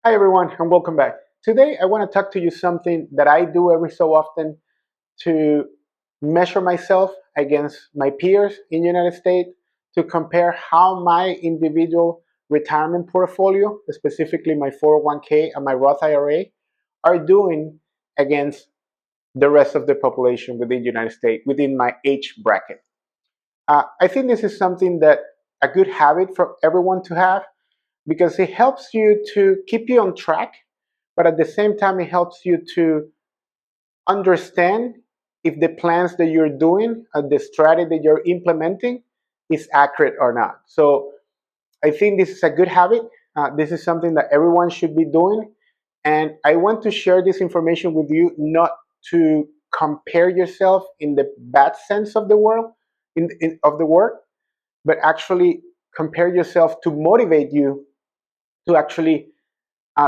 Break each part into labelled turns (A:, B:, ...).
A: Hi everyone and welcome back. Today I want to talk to you something that I do every so often to measure myself against my peers in the United States to compare how my individual retirement portfolio, specifically my 401k and my Roth IRA, are doing against the rest of the population within the United States within my age bracket. I think this is something that a good habit for everyone to have because it helps you to keep you on track, but at the same time, it helps you to understand if the plans that you're doing and the strategy that you're implementing is accurate or not. So I think this is a good habit. This is something that everyone should be doing. And I want to share this information with you not to compare yourself in the bad sense of the world, of the word, but actually compare yourself to motivate you to actually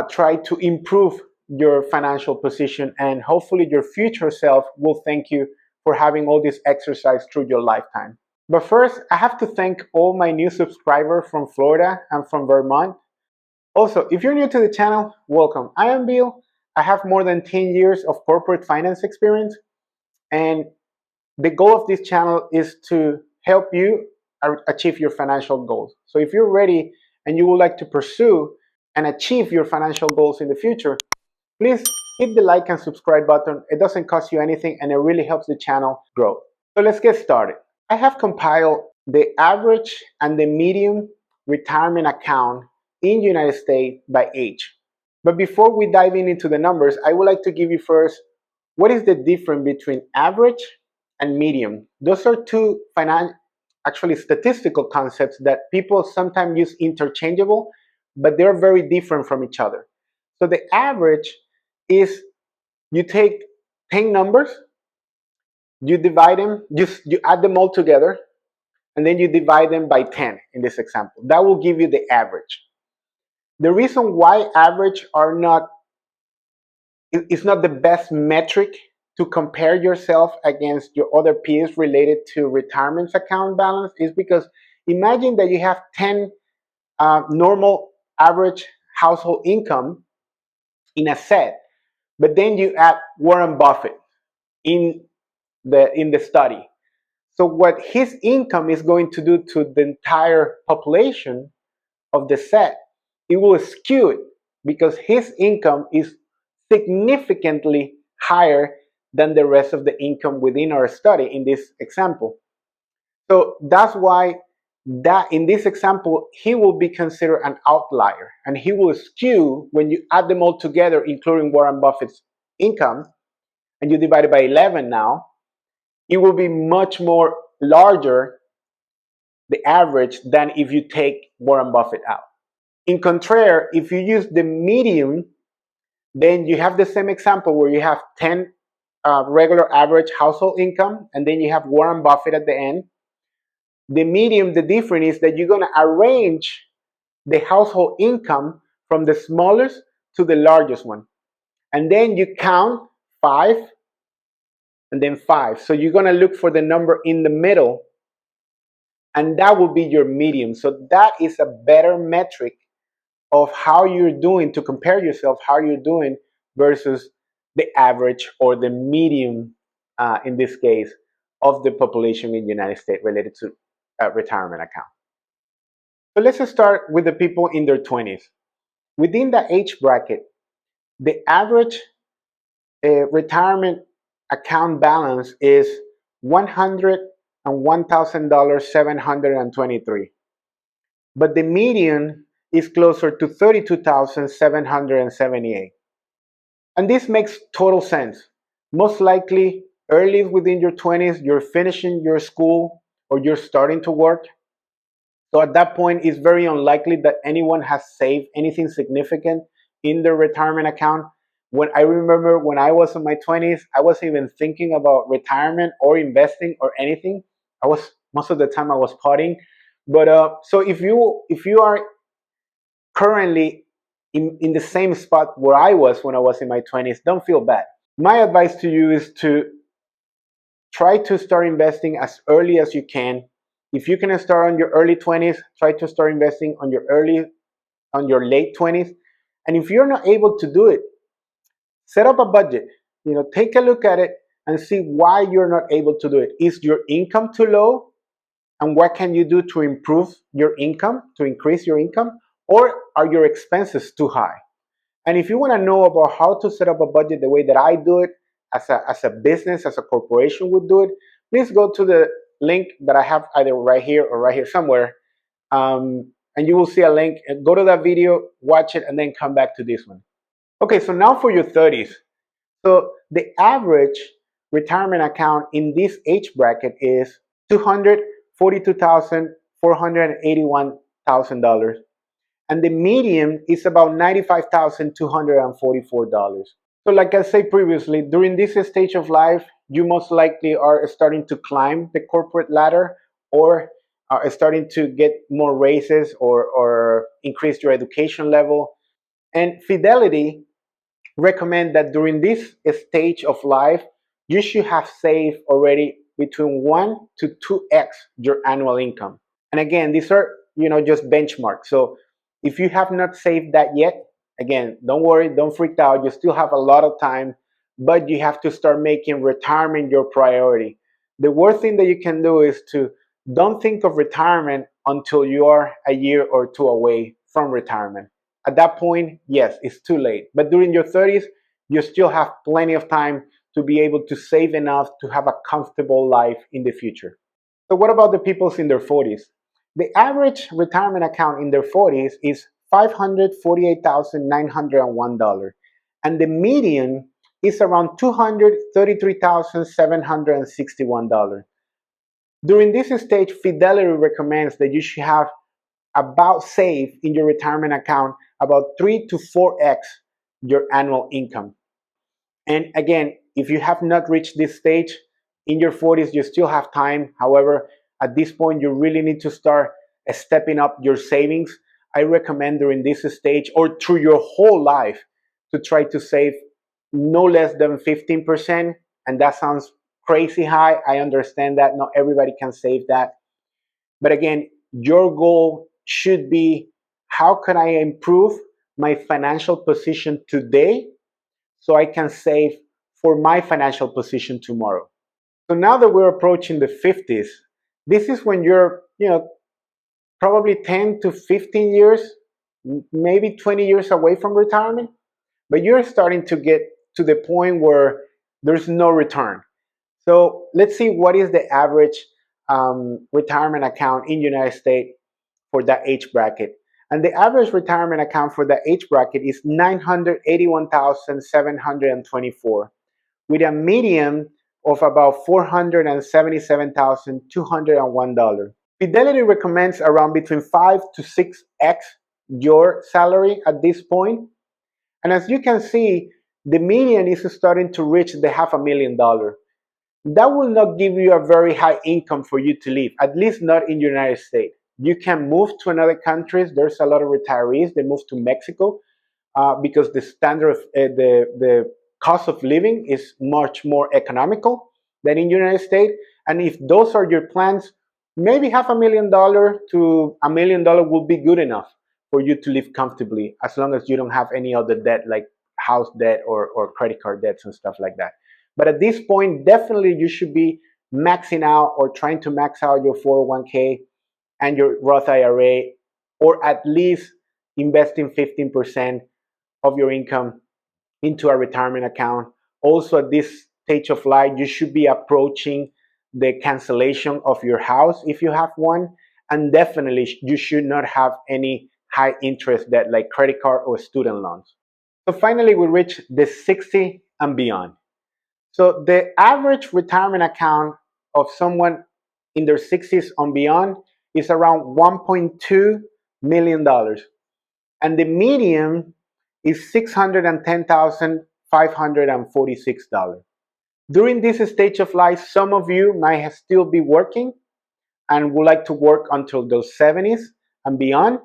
A: try to improve your financial position, and hopefully your future self will thank you for having all this exercise through your lifetime. But first, I have to thank all my new subscribers from Florida and from Vermont. Also, if you're new to the channel, welcome. I am Bill. I have more than 10 years of corporate finance experience, and the goal of this channel is to help you achieve your financial goals. So if you're ready and you would like to pursue and achieve your financial goals in the future, please hit the like and subscribe button. It doesn't cost you anything and it really helps the channel grow. So let's get started. I have compiled the average and the median retirement account in the United States by age. But before we dive into the numbers, I would like to give you first what is the difference between average and median. Those are two actually statistical concepts that people sometimes use interchangeable, but they're very different from each other. So the average is you take 10 numbers, you divide them, you add them all together, and then you divide them by 10 in this example. That will give you the average. The reason why average are not it's not the best metric to compare yourself against your other peers related to retirement account balance is because imagine that you have 10 normal average household income in a set, but then you add Warren Buffett in the study. So what his income is going to do to the entire population of the set, it will skew it because his income is significantly higher than the rest of the income within our study in this example. So that's why that in this example, he will be considered an outlier and he will skew when you add them all together, including Warren Buffett's income, and you divide it by 11 now, it will be much more larger, the average, than if you take Warren Buffett out. In contrary, if you use the median, then you have the same example where you have 10 regular average household income, and then you have Warren Buffett at the end. The median, the difference is that you're going to arrange the household income from the smallest to the largest one. And then you count 5 and then 5. So you're going to look for the number in the middle, and that will be your median. So that is a better metric of how you're doing to compare yourself, how you're doing versus the average or the median, in this case, of the population in the United States related to retirement account. So let's start with the people in their 20s. Within the age bracket, the average retirement account balance is $101,723, but the median is closer to 32,778. And this makes total sense. Most likely, early within your 20s, you're finishing your school or you're starting to work. So at that point, it's very unlikely that anyone has saved anything significant in their retirement account. When I remember when I was in my 20s, I wasn't even thinking about retirement or investing or anything. I was most of the time I was partying. But so if you are currently in the same spot where I was when I was in my 20s, don't feel bad. My advice to you is to try to start investing as early as you can. If you can start on your early 20s, try to start investing on your late 20s. And if you're not able to do it, set up a budget. Take a look at it and see why you're not able to do it. Is your income too low? And what can you do to improve your income, to increase your income? Or are your expenses too high? And if you want to know about how to set up a budget the way that I do it, as a business, as a corporation would do it, please go to the link that I have either right here or right here somewhere. And you will see a link. Go to that video, watch it, and then come back to this one. Okay, so now for your 30s. So the average retirement account in this age bracket is $242,481,000, and the median is about $95,244. So like I said previously, during this stage of life, you most likely are starting to climb the corporate ladder, or are starting to get more raises, or increase your education level. And Fidelity recommend that during this stage of life, you should have saved already between 1 to 2x your annual income. And again, these are just benchmarks. So if you have not saved that yet, again, don't worry, don't freak out. You still have a lot of time, but you have to start making retirement your priority. The worst thing that you can do is to don't think of retirement until you are a year or two away from retirement. At that point, yes, it's too late. But during your 30s, you still have plenty of time to be able to save enough to have a comfortable life in the future. So what about the people in their 40s? The average retirement account in their 40s is $548,901, and the median is around $233,761. During this stage, Fidelity recommends that you should have about save in your retirement account about 3 to 4x your annual income. And again, if you have not reached this stage in your 40s, you still have time. However, at this point, you really need to start stepping up your savings. I recommend during this stage, or through your whole life, to try to save no less than 15%. And that sounds crazy high. I understand that not everybody can save that. But again, your goal should be, how can I improve my financial position today so I can save for my financial position tomorrow? So now that we're approaching the 50s, this is when you're, probably 10 to 15 years, maybe 20 years away from retirement, but you're starting to get to the point where there's no return. So let's see what is the average retirement account in the United States for that age bracket. And the average retirement account for that age bracket is $981,724, with a median of about $477,201. Fidelity recommends around between 5 to 6x your salary at this point. And as you can see, the median is starting to reach the $500,000. That will not give you a very high income for you to live, at least not in the United States. You can move to another countries. There's a lot of retirees. They move to Mexico because the standard of the cost of living is much more economical than in the United States. And if those are your plans, maybe $500,000 to $1,000,000 will be good enough for you to live comfortably, as long as you don't have any other debt like house debt or credit card debts and stuff like that. But at this point, definitely you should be maxing out or trying to max out your 401k and your Roth IRA, or at least investing 15% of your income into a retirement account. Also, at this stage of life, you should be approaching the cancellation of your house if you have one. And definitely, you should not have any high interest debt like credit card or student loans. So finally, we reach the 60 and beyond. So the average retirement account of someone in their 60s and beyond is around $1.2 million. And the median is $610,546. During this stage of life, some of you might still be working and would like to work until those 70s and beyond.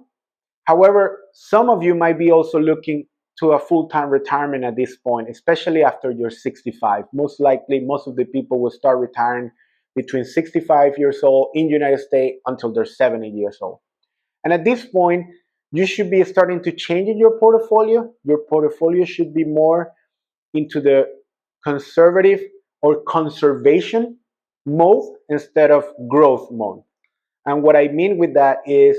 A: However, some of you might be also looking to a full-time retirement at this point, especially after you're 65. Most likely, most of the people will start retiring between 65 years old in the United States until they're 70 years old. And at this point, you should be starting to change in your portfolio. Your portfolio should be more into the conservative or conservation mode instead of growth mode. And what I mean with that is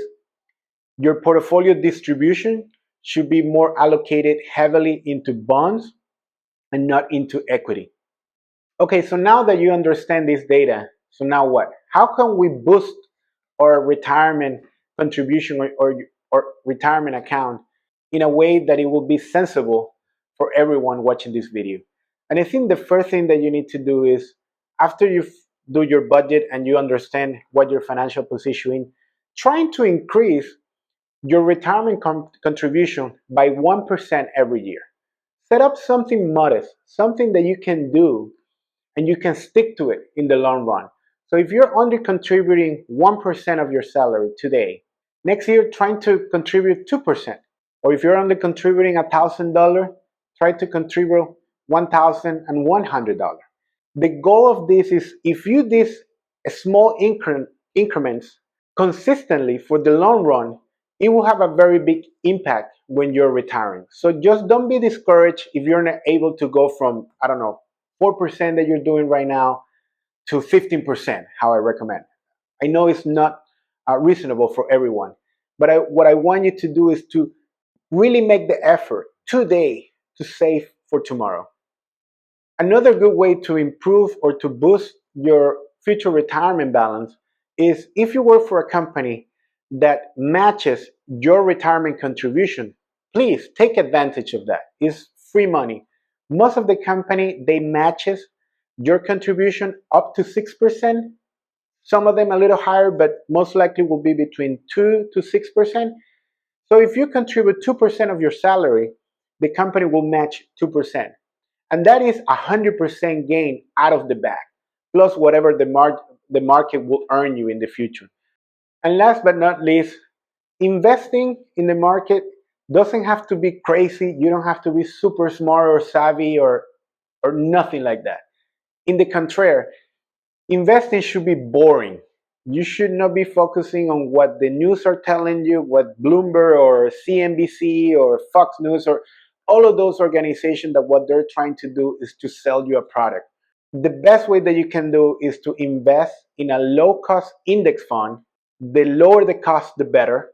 A: your portfolio distribution should be more allocated heavily into bonds and not into equity. Okay, so now that you understand this data, so now what? How can we boost our retirement contribution or retirement account in a way that it will be sensible for everyone watching this video? And I think the first thing that you need to do is, after you do your budget and you understand what your financial position is, trying to increase your retirement contribution by 1% every year. Set up something modest, something that you can do and you can stick to it in the long run. So if you're only contributing 1% of your salary today, next year trying to contribute 2%. Or if you're only contributing $1,000, try to contribute $1,100. The goal of this is, if you do these small increments consistently for the long run, it will have a very big impact when you're retiring. So just don't be discouraged if you're not able to go from, I don't know, 4% that you're doing right now to 15%, how I recommend. I know it's not reasonable for everyone, but what I want you to do is to really make the effort today to save for tomorrow. Another good way to improve or to boost your future retirement balance is, if you work for a company that matches your retirement contribution, please take advantage of that. It's free money. Most of the company, they matches your contribution up to 6%. Some of them a little higher, but most likely will be between 2 to 6%. So if you contribute 2% of your salary, the company will match 2%. And that is 100% gain out of the bag, plus whatever the market will earn you in the future. And last but not least, investing in the market doesn't have to be crazy. You don't have to be super smart or savvy or nothing like that. In the contrary, investing should be boring. You should not be focusing on what the news are telling you, what Bloomberg or CNBC or Fox News or all of those organizations, that what they're trying to do is to sell you a product. The best way that you can do is to invest in a low cost index fund. The lower the cost, the better,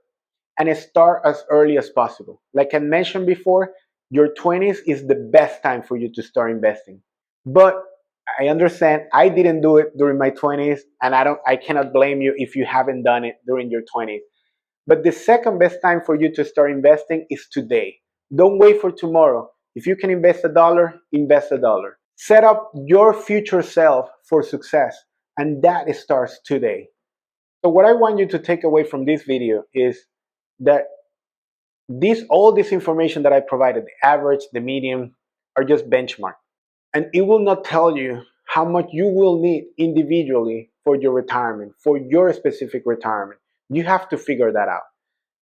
A: and start as early as possible. Like I mentioned before, your 20s is the best time for you to start investing. But I understand I didn't do it during my 20s, and I cannot blame you if you haven't done it during your 20s. But the second best time for you to start investing is today. Don't wait for tomorrow. If you can invest a dollar, invest a dollar. Set up your future self for success, and that starts today. So what I want you to take away from this video is that all this information that I provided, the average, the median, are just benchmark. And it will not tell you how much you will need individually for your retirement, for your specific retirement. You have to figure that out.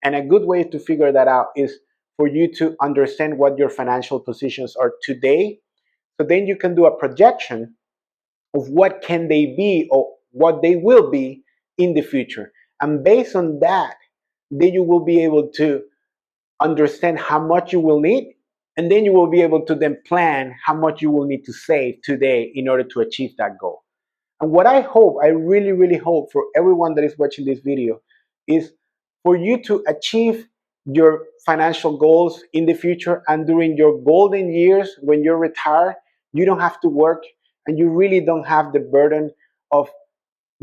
A: And a good way to figure that out is for you to understand what your financial positions are today. So then you can do a projection of what can they be or what they will be in the future. And based on that, then you will be able to understand how much you will need, and then you will be able to then plan how much you will need to save today in order to achieve that goal. And what I hope, I really, really hope for everyone that is watching this video, is for you to achieve your financial goals in the future, and during your golden years when you're retired, you don't have to work and you really don't have the burden of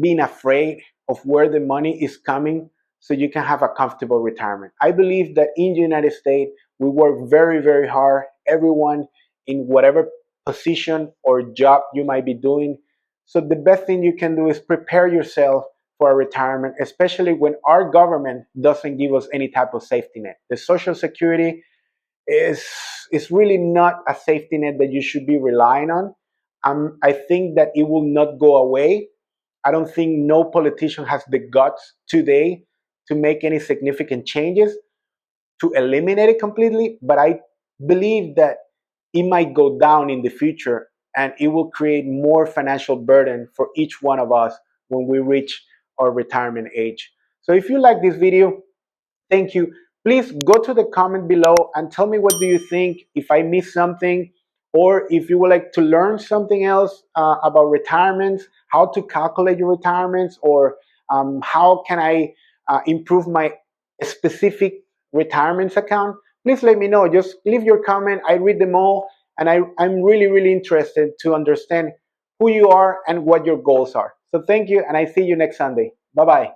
A: being afraid of where the money is coming, so you can have a comfortable retirement. I believe that in the United States, we work very, very hard, everyone in whatever position or job you might be doing. So the best thing you can do is prepare yourself for a retirement, especially when our government doesn't give us any type of safety net. The Social Security is really not a safety net that you should be relying on. I think that it will not go away. I don't think no politician has the guts today to make any significant changes to eliminate it completely, but I believe that it might go down in the future, and it will create more financial burden for each one of us when we reach our retirement age. So if you like this video, thank you. Please go to the comment below and tell me what do you think, if I missed something, or if you would like to learn something else about retirements, how to calculate your retirements, or how can I improve my specific retirements account. Please let me know. Just leave your comment. I read them all, and I'm really, really interested to understand who you are and what your goals are. So thank you, and I see you next Sunday. Bye bye.